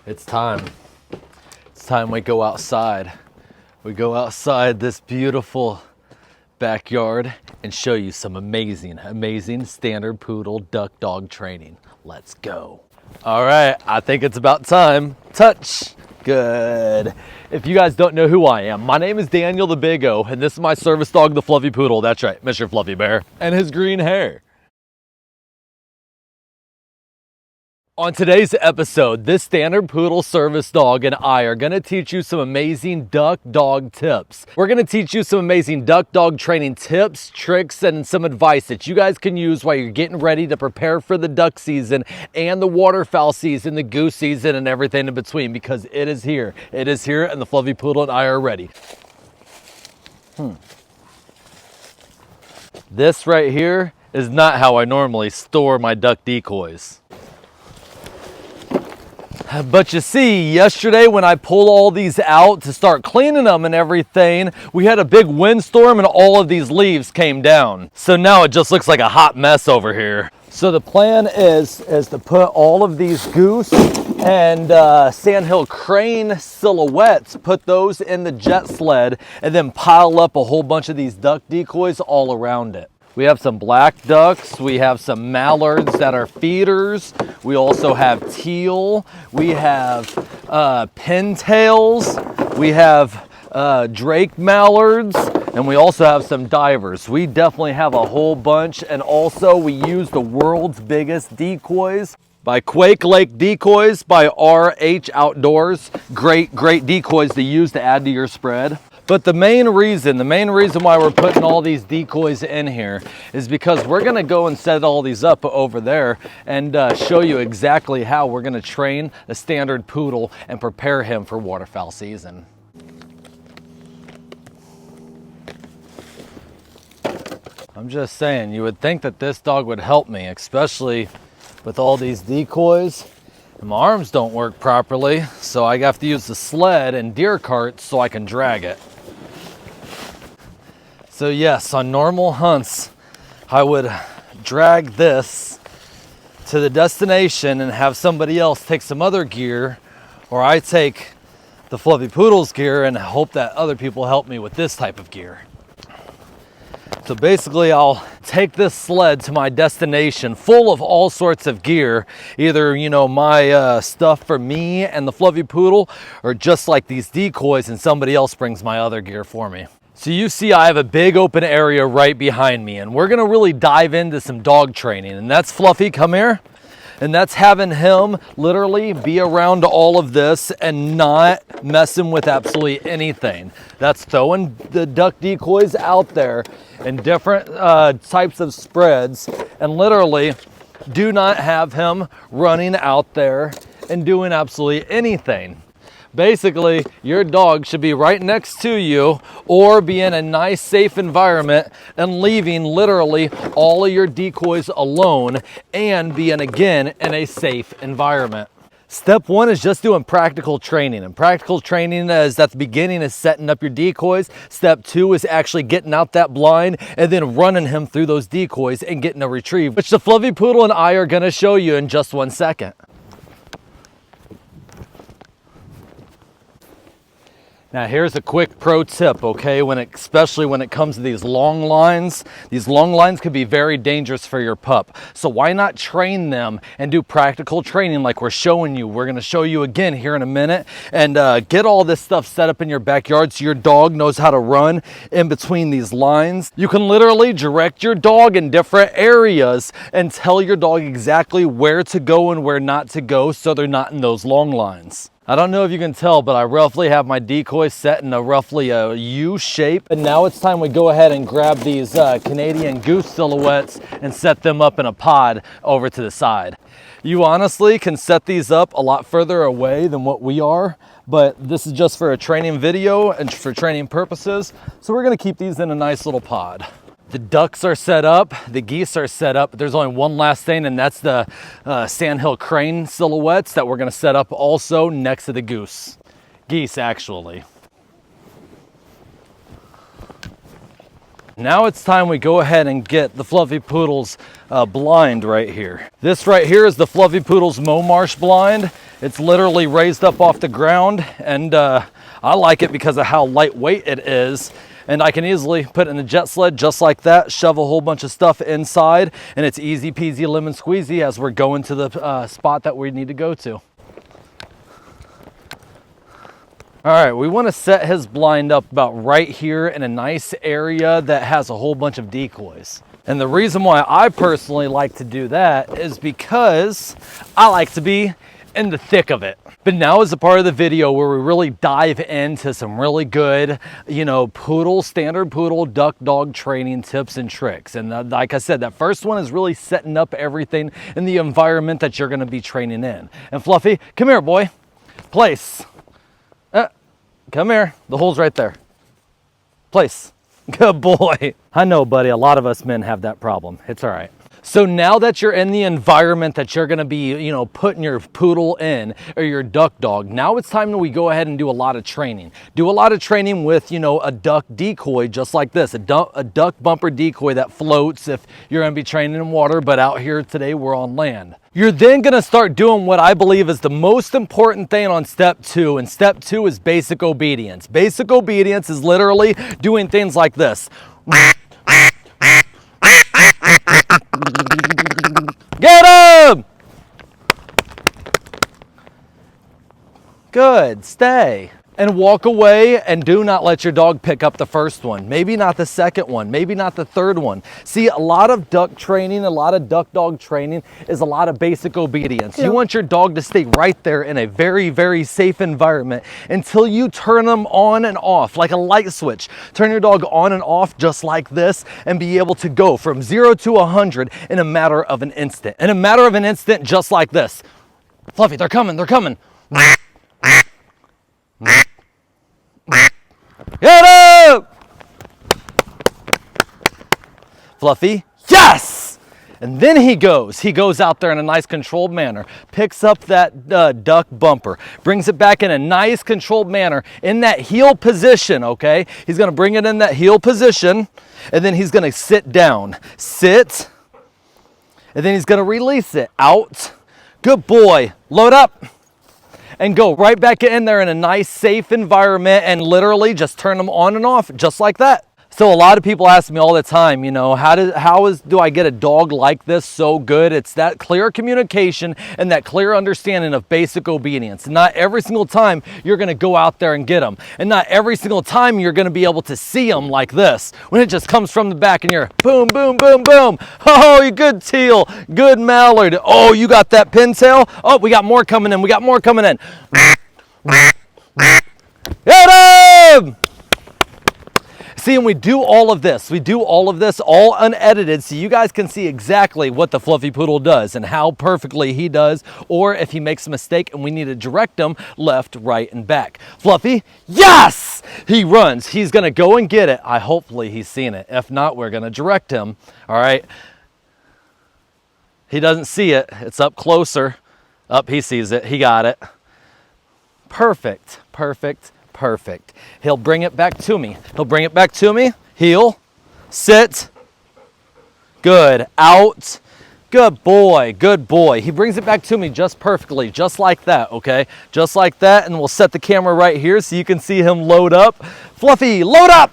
It's time. It's time we go outside. We go outside this beautiful backyard and show you some amazing standard poodle duck dog training. Let's go. All right, I think it's about time. Touch. Good. If you guys don't know who I am, my name is Daniel the Big O, and this is my service dog, the Fluffy Poodle. That's right, Mr. Fluffy Bear, and his green hair. On today's episode, this standard poodle service dog and I are going to teach you some amazing duck dog tips. We're going to teach you some amazing duck dog training tips, tricks, and some advice that you guys can use while you're getting ready to prepare for the duck season and the waterfowl season, the goose season, and everything in between, because it is here. It is here, and the Fluffy Poodle and I are ready. This right here is not how I normally store my duck decoys. But you see, yesterday when I pulled all these out to start cleaning them and everything, we had a big windstorm and all of these leaves came down. So now it just looks like a hot mess over here. So the plan is to put all of these goose and sandhill crane silhouettes, put those in the jet sled, and then pile up a whole bunch of these duck decoys all around it. We have some black ducks, we have some mallards that are feeders, we also have teal, we have pintails, we have drake mallards, and we also have some divers. We definitely have a whole bunch, and also we use the world's biggest decoys by Quake Lake Decoys by RH Outdoors. Great decoys to use to add to your spread. But the main reason why we're putting all these decoys in here is because we're gonna go and set all these up over there and show you exactly how we're gonna train a standard poodle and prepare him for waterfowl season. I'm just saying, you would think that this dog would help me, especially with all these decoys. And my arms don't work properly, so I have to use the sled and deer carts so I can drag it. So yes, on normal hunts, I would drag this to the destination and have somebody else take some other gear, or I take the Fluffy Poodle's gear and hope that other people help me with this type of gear. So basically, I'll take this sled to my destination full of all sorts of gear, either, you know, my stuff for me and the Fluffy Poodle, or just like these decoys and somebody else brings my other gear for me. So you see I have a big open area right behind me, and we're gonna really dive into some dog training, and that's Fluffy, come here. And that's having him literally be around all of this and not messing with absolutely anything. That's throwing the duck decoys out there in different types of spreads, and literally do not have him running out there and doing absolutely anything. Basically, your dog should be right next to you or be in a nice, safe environment and leaving literally all of your decoys alone and being, again, in a safe environment. Step one is just doing practical training. And practical training is at the beginning is setting up your decoys. Step two is actually getting out that blind and then running him through those decoys and getting a retrieve, which the Fluffy Poodle and I are gonna show you in just 1 second. Now here's a quick pro tip, okay? Especially when it comes to these long lines could be very dangerous for your pup. So why not train them and do practical training like we're showing you? We're gonna show you again here in a minute, and get all this stuff set up in your backyard so your dog knows how to run in between these lines. You can literally direct your dog in different areas and tell your dog exactly where to go and where not to go so they're not in those long lines. I don't know if you can tell, but I roughly have my decoys set in roughly a U shape. And now it's time we go ahead and grab these Canadian goose silhouettes and set them up in a pod over to the side. You honestly can set these up a lot further away than what we are, but this is just for a training video and for training purposes. So we're gonna keep these in a nice little pod. The ducks are set up, the geese are set up. There's only one last thing, and that's the sandhill crane silhouettes that we're gonna set up also next to the geese actually. Now it's time we go ahead and get the Fluffy Poodle's blind right here. This right here is the Fluffy Poodle's Momarsh blind. It's literally raised up off the ground, and I like it because of how lightweight it is. And I can easily put it in a jet sled just like that, shove a whole bunch of stuff inside, and it's easy peasy lemon squeezy as we're going to the spot that we need to go to. All right, we want to set his blind up about right here in a nice area that has a whole bunch of decoys. And the reason why I personally like to do that is because I like to be in the thick of it. But now is the part of the video where we really dive into some really good, poodle, standard poodle, duck dog training tips and tricks. And like I said, that first one is really setting up everything in the environment that you're gonna be training in. And Fluffy, come here, boy. Place. Come here. The hole's right there. Place. Good boy. I know, buddy, a lot of us men have that problem. It's all right. So now that you're in the environment that you're gonna be, putting your poodle in, or your duck dog, now it's time that we go ahead and do a lot of training. Do a lot of training with, a duck decoy just like this, a duck bumper decoy that floats if you're gonna be training in water, but out here today we're on land. You're then gonna start doing what I believe is the most important thing on step 2, and step 2 is basic obedience. Basic obedience is literally doing things like this. Get him! Good, stay. And walk away, and do not let your dog pick up the first one. Maybe not the second one, maybe not the third one. See, a lot of duck training, a lot of duck dog training is a lot of basic obedience. You want your dog to stay right there in a very, very safe environment until you turn them on and off like a light switch. Turn your dog on and off just like this and be able to go from 0 to 100 in a matter of an instant. In a matter of an instant, just like this. Fluffy, they're coming, they're coming. Get up! Fluffy, yes! And then he goes out there in a nice controlled manner, picks up that duck bumper, brings it back in a nice controlled manner in that heel position, okay? He's gonna bring it in that heel position, and then he's gonna sit down. Sit, and then he's gonna release it out. Good boy, load up. And go right back in there in a nice, safe environment and literally just turn them on and off just like that. So a lot of people ask me all the time, how do I get a dog like this so good? It's that clear communication and that clear understanding of basic obedience. Not every single time you're gonna go out there and get them. And not every single time you're gonna be able to see them like this. When it just comes from the back and you're boom, boom, boom, boom. Oh, you good teal, good mallard. Oh, you got that pintail? Oh, we got more coming in, we got more coming in. Get him! See, and we do all of this all unedited, so you guys can see exactly what the Fluffy Poodle does and how perfectly he does, or if he makes a mistake and we need to direct him left, right, and back. Fluffy, yes! He runs. He's gonna go and get it. Hopefully he's seen it. If not, we're gonna direct him, all right? He doesn't see it. It's up closer. Up, he sees it. He got it. Perfect, perfect. Perfect. He'll bring it back to me. He'll bring it back to me. Heel, sit, good, out, good boy, good boy. He brings it back to me just perfectly, just like that, okay? Just like that, and we'll set the camera right here so you can see him load up. Fluffy, load up!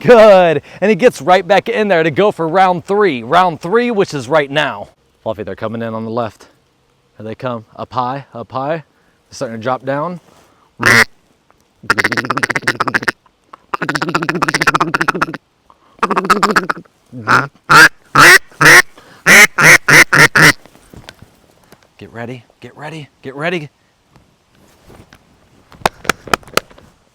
Good, and he gets right back in there to go for round 3. Round 3, which is right now. Fluffy, they're coming in on the left. Here they come, up high, up high. They're starting to drop down. Get ready, get ready, get ready.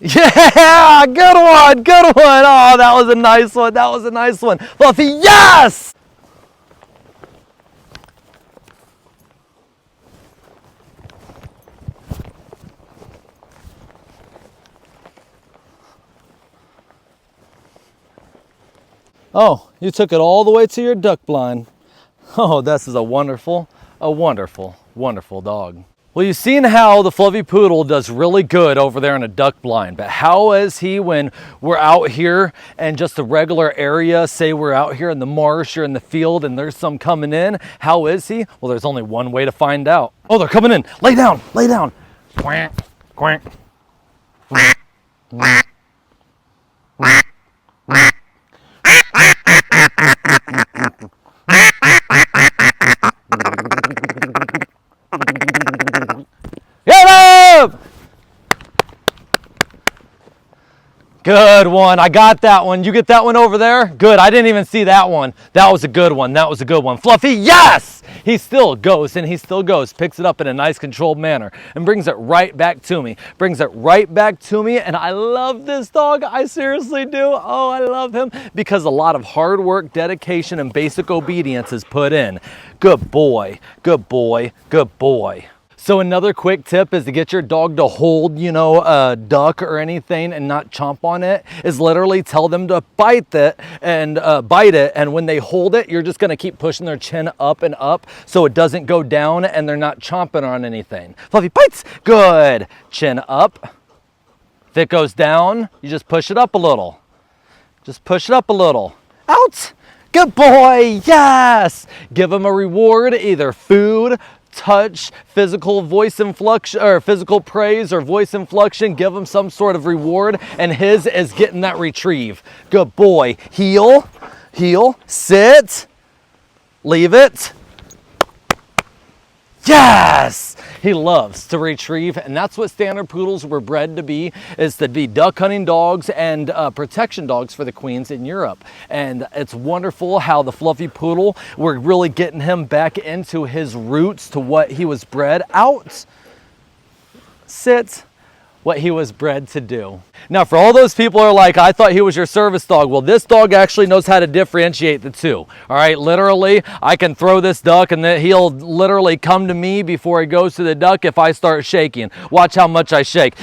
Yeah, good one, good one. Oh, that was a nice one, that was a nice one. Fluffy, yes! Oh, you took it all the way to your duck blind. Oh, this is a wonderful, wonderful dog. Well, you've seen how the Fluffy Poodle does really good over there in a duck blind, but how is he when we're out here and just a regular area, say we're out here in the marsh or in the field and there's some coming in, how is he? Well, there's only one way to find out. Oh, they're coming in. Lay down, lay down. Quack, quack. Get up! Good one. I got that one. You get that one over there? Good. I didn't even see that one. That was a good one. That was a good one. Fluffy, yes! He still goes and he still goes. Picks it up in a nice controlled manner and brings it right back to me. Brings it right back to me, and I love this dog. I seriously do. Oh, I love him because a lot of hard work, dedication, and basic obedience is put in. Good boy. Good boy. Good boy. So another quick tip is to get your dog to hold, you know, a duck or anything and not chomp on it, is literally tell them to bite it, and when they hold it, you're just gonna keep pushing their chin up and up so it doesn't go down and they're not chomping on anything. Fluffy bites, good. Chin up. If it goes down, you just push it up a little. Just push it up a little. Out. Good boy, yes. Give them a reward, either food, touch, physical voice inflection, or physical praise or voice inflection. Give him some sort of reward, and his is getting that retrieve. Good boy. Heel, heel, sit, leave it. Yes! He loves to retrieve, and that's what Standard Poodles were bred to be, is to be duck hunting dogs and protection dogs for the queens in Europe. And it's wonderful how the Fluffy Poodle, we're really getting him back into his roots to what he was bred out. Sit. What he was bred to do. Now, for all those people who are like, I thought he was your service dog. Well, this dog actually knows how to differentiate the two. All right, literally, I can throw this duck and then he'll literally come to me before he goes to the duck if I start shaking. Watch how much I shake.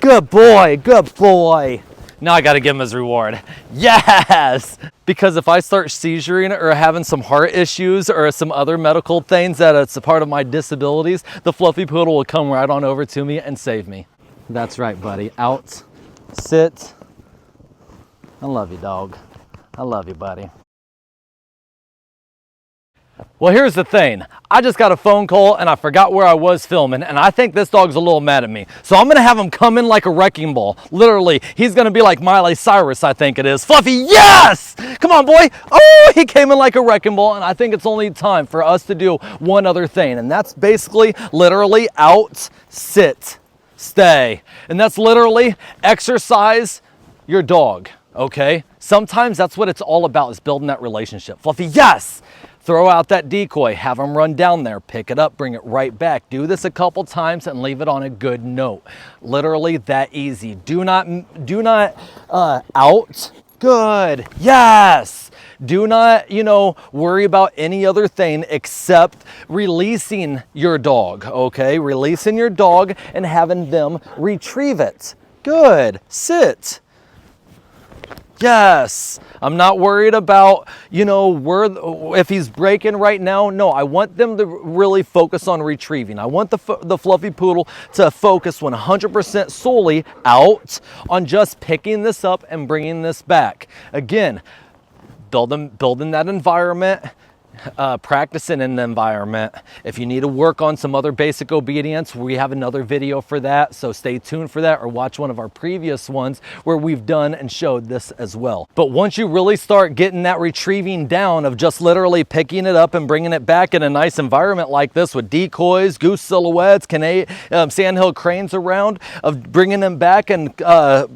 Good boy, good boy. Now I gotta give him his reward. Yes! Because if I start seizuring or having some heart issues or some other medical things that it's a part of my disabilities, the Fluffy Poodle will come right on over to me and save me. That's right, buddy. Out, sit. I love you, dog. I love you, buddy. Well, here's the thing. I just got a phone call and I forgot where I was filming, and I think this dog's a little mad at me. So I'm gonna have him come in like a wrecking ball. Literally, he's gonna be like Miley Cyrus, I think it is. Fluffy, yes! Come on, boy. Oh, he came in like a wrecking ball, and I think it's only time for us to do one other thing, and that's basically literally out, sit, stay. And that's literally exercise your dog, okay? Sometimes that's what it's all about, is building that relationship. Fluffy, yes! Throw out that decoy, have them run down there, pick it up, bring it right back. Do this a couple times and leave it on a good note. Literally that easy. Do not out. Good. Yes. Do not, worry about any other thing except releasing your dog, okay? Releasing your dog and having them retrieve it. Good. Sit. Yes, I'm not worried about, if he's breaking right now. No, I want them to really focus on retrieving. I want the Fluffy Poodle to focus 100% solely out on just picking this up and bringing this back. Again, building that environment, practicing in the environment. If you need to work on some other basic obedience, we have another video for that, so stay tuned for that, or watch one of our previous ones where we've done and showed this as well. But once you really start getting that retrieving down of just literally picking it up and bringing it back in a nice environment like this with decoys, goose silhouettes, sandhill cranes around, of bringing them back and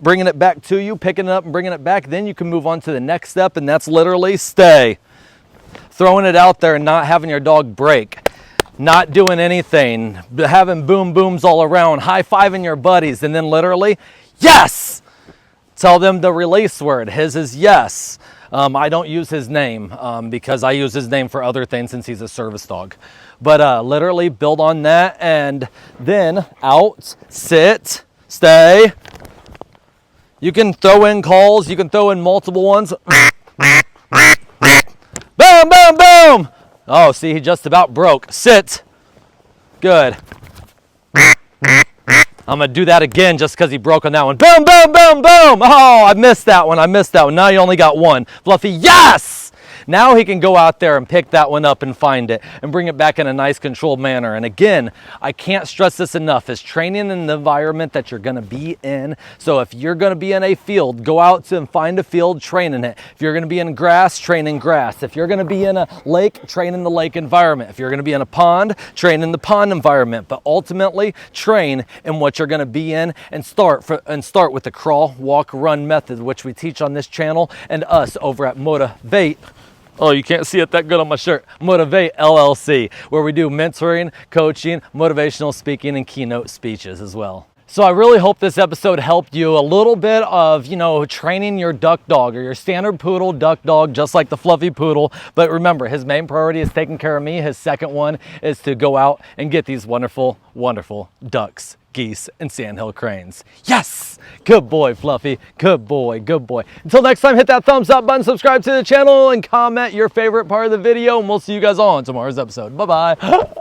bringing it back to you, picking it up and bringing it back, then you can move on to the next step, and that's literally stay. Throwing it out there and not having your dog break, not doing anything, having boom booms all around, high-fiving your buddies, and then literally, yes! Tell them the release word. His is yes. I don't use his name because I use his name for other things since he's a service dog. But literally build on that, and then out, sit, stay. You can throw in calls. You can throw in multiple ones. Boom, boom, boom. Oh, see, he just about broke. Sit. Good. I'm gonna do that again just because he broke on that one. Boom, boom, boom, boom. Oh, I missed that one. I missed that one. Now you only got one. Fluffy, yes! Now he can go out there and pick that one up and find it and bring it back in a nice controlled manner. And again, I can't stress this enough, is training in the environment that you're gonna be in. So if you're gonna be in a field, go out and find a field, train in it. If you're gonna be in grass, train in grass. If you're gonna be in a lake, train in the lake environment. If you're gonna be in a pond, train in the pond environment. But ultimately, train in what you're gonna be in and start with the crawl, walk, run method, which we teach on this channel and us over at Motivate. Oh, you can't see it that good on my shirt. Motivate LLC, where we do mentoring, coaching, motivational speaking, and keynote speeches as well. So I really hope this episode helped you a little bit of, training your duck dog or your standard poodle duck dog, just like the Fluffy Poodle. But remember, his main priority is taking care of me. His second one is to go out and get these wonderful, wonderful ducks, geese, and sandhill cranes. Yes! Good boy, Fluffy. Good boy, good boy. Until next time, hit that thumbs up button, subscribe to the channel, and comment your favorite part of the video, and we'll see you guys on tomorrow's episode. Bye-bye.